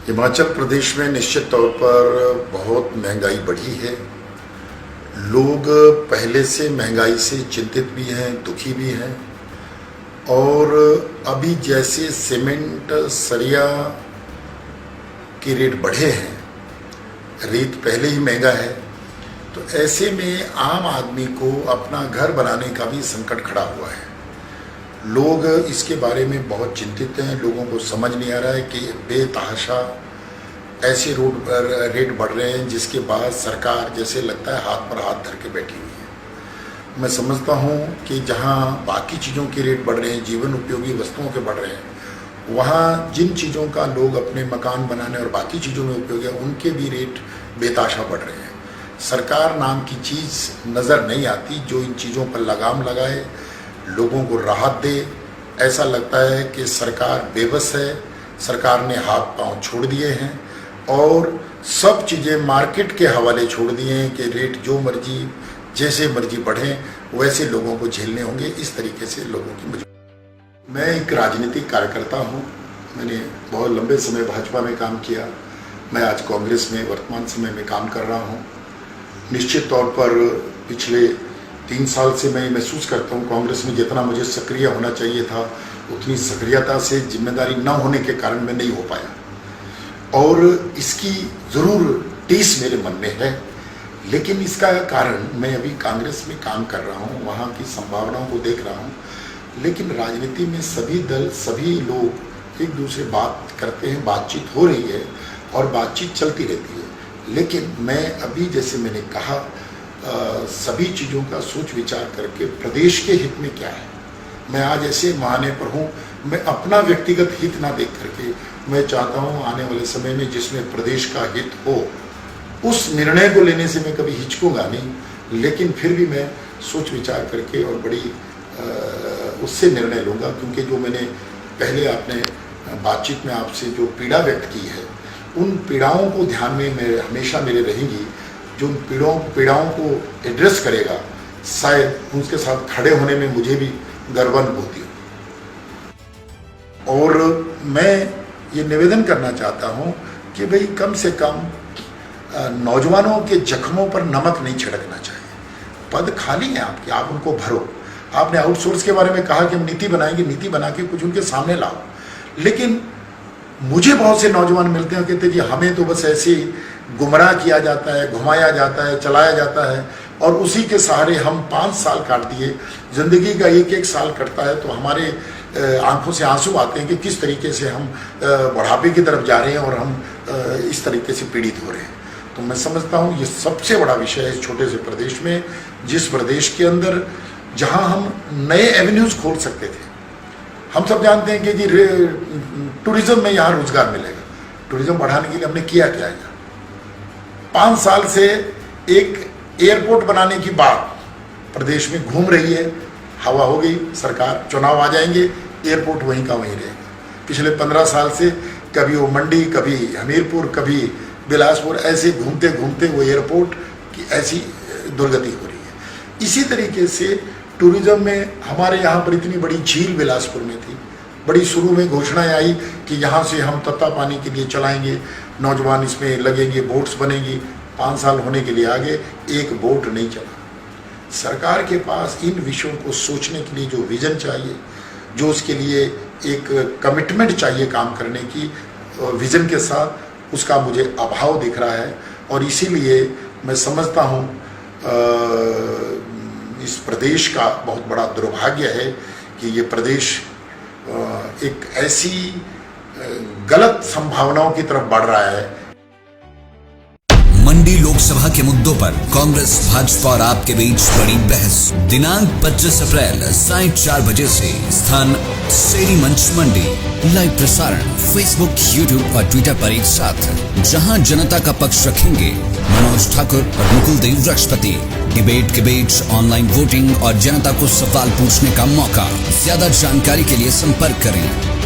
हिमाचल प्रदेश में निश्चित तौर पर बहुत महंगाई बढ़ी है। लोग पहले से महंगाई से चिंतित भी हैं, दुखी भी हैं। और अभी जैसे सीमेंट, सरिया के रेट बढ़े हैं, रेत पहले ही महंगा है, तो ऐसे में आम आदमी को अपना घर बनाने का भी संकट खड़ा हुआ है। लोग इसके बारे में बहुत चिंतित हैं। लोगों को समझ नहीं आ रहा है कि बेतहाशा ऐसे रेट बढ़ रहे हैं जिसके बाद सरकार जैसे लगता है हाथ पर हाथ धर के बैठी हुई है। मैं समझता हूँ कि जहाँ बाकी चीज़ों के रेट बढ़ रहे हैं, जीवन उपयोगी वस्तुओं के बढ़ रहे हैं, वहाँ जिन चीज़ों का लोग अपने मकान बनाने और बाकी चीज़ों में उपयोग है, उनके भी रेट बेताशा बढ़ रहे हैं। सरकार नाम की चीज़ नज़र नहीं आती जो इन चीज़ों पर लगाम लगाए, लोगों को राहत दे। ऐसा लगता है कि सरकार बेबस है, सरकार ने हाथ पांव छोड़ दिए हैं और सब चीज़ें मार्केट के हवाले छोड़ दिए हैं कि रेट जो मर्जी जैसे मर्जी बढ़ें वैसे लोगों को झेलने होंगे। इस तरीके से लोगों की मजबूरी। मैं एक राजनीतिक कार्यकर्ता हूँ। मैंने बहुत लंबे समय भाजपा में काम किया। मैं आज कांग्रेस में वर्तमान समय में काम कर रहा हूँ। निश्चित तौर पर पिछले 3 साल से मैं महसूस करता हूँ कांग्रेस में जितना मुझे सक्रिय होना चाहिए था उतनी सक्रियता से जिम्मेदारी न होने के कारण मैं नहीं हो पाया और इसकी ज़रूर टीस मेरे मन में है। लेकिन इसका कारण मैं अभी कांग्रेस में काम कर रहा हूँ, वहाँ की संभावनाओं को देख रहा हूँ। लेकिन राजनीति में सभी दल, सभी लोग एक दूसरे बात करते हैं, बातचीत हो रही है और बातचीत चलती रहती है। लेकिन मैं अभी जैसे मैंने कहा सभी चीज़ों का सोच विचार करके प्रदेश के हित में क्या है, मैं आज ऐसे महाने पर हूँ। मैं अपना व्यक्तिगत हित ना देख करके मैं चाहता हूँ आने वाले समय में जिसमें प्रदेश का हित हो उस निर्णय को लेने से मैं कभी हिचकूंगा नहीं। लेकिन फिर भी मैं सोच विचार करके और बड़ी उससे निर्णय लूँगा, क्योंकि जो मैंने पहले आपने बातचीत में आपसे जो पीड़ा व्यक्त की है उन पीड़ाओं को ध्यान में हमेशा मेरे रहेंगी। जो उन पीड़ाओं को एड्रेस करेगा, शायद उनके साथ खड़े होने में मुझे भी गर्वानुभूति हो। और मैं ये निवेदन करना चाहता हूँ कि भाई कम से कम नौजवानों के जख्मों पर नमक नहीं छिड़कना चाहिए। पद खाली हैं आपके, आप उनको भरो। आपने आउटसोर्स के बारे में कहा कि हम नीति बनाएंगे, नीति बना के कुछ उनके सामने लाओ। लेकिन मुझे बहुत से नौजवान मिलते हैं, कहते जी हमें तो बस ऐसे ही गुमराह किया जाता है, घुमाया जाता है, चलाया जाता है और उसी के सहारे हम 5 साल काट दिए। ज़िंदगी का एक साल कटता है तो हमारे आंखों से आंसू आते हैं कि किस तरीके से हम बुढ़ापे की तरफ जा रहे हैं और हम इस तरीके से पीड़ित हो रहे हैं। तो मैं समझता हूँ ये सबसे बड़ा विषय है इस छोटे से प्रदेश में, जिस प्रदेश के अंदर जहाँ हम नए एवेन्यूज़ खोल सकते थे। हम सब जानते हैं कि जी टूरिज्म में यहाँ रोजगार मिलेगा। टूरिज्म बढ़ाने के लिए हमने किया क्या है? 5 साल से एक एयरपोर्ट बनाने की बात प्रदेश में घूम रही है। हवा हो गई, सरकार, चुनाव आ जाएंगे, एयरपोर्ट वहीं का वहीं रहेगा। पिछले 15 साल से कभी वो मंडी, कभी हमीरपुर, कभी बिलासपुर, ऐसे घूमते घूमते वो एयरपोर्ट की ऐसी दुर्गति हो रही है। इसी तरीके से टूरिज्म में हमारे यहाँ पर इतनी बड़ी झील बिलासपुर में थी, बड़ी शुरू में घोषणाएं आई कि यहाँ से हम तत्ता पानी के लिए चलाएंगे, नौजवान इसमें लगेंगे, बोट्स बनेंगी। 5 साल होने के लिए आगे एक बोट नहीं चला। सरकार के पास इन विषयों को सोचने के लिए जो विजन चाहिए, जो उसके लिए एक कमिटमेंट चाहिए काम करने की विजन के साथ, उसका मुझे अभाव दिख रहा है। और इसीलिए मैं समझता हूँ इस प्रदेश का बहुत बड़ा दुर्भाग्य है कि ये प्रदेश एक ऐसी गलत संभावनाओं की तरफ बढ़ रहा है। मंडी लोकसभा के मुद्दों पर कांग्रेस, भाजपा और आपके बीच बड़ी बहस। दिनांक 25 अप्रैल साढ़े 4 बजे से। स्थान सेरी मंच मंडी। लाइव प्रसारण फेसबुक, यूट्यूब और ट्विटर पर एक साथ, जहां जनता का पक्ष रखेंगे मनोज ठाकुर और मुकुल देव वृक्षपति। डिबेट के बीच ऑनलाइन वोटिंग और जनता को सवाल पूछने का मौका। ज्यादा जानकारी के लिए संपर्क करें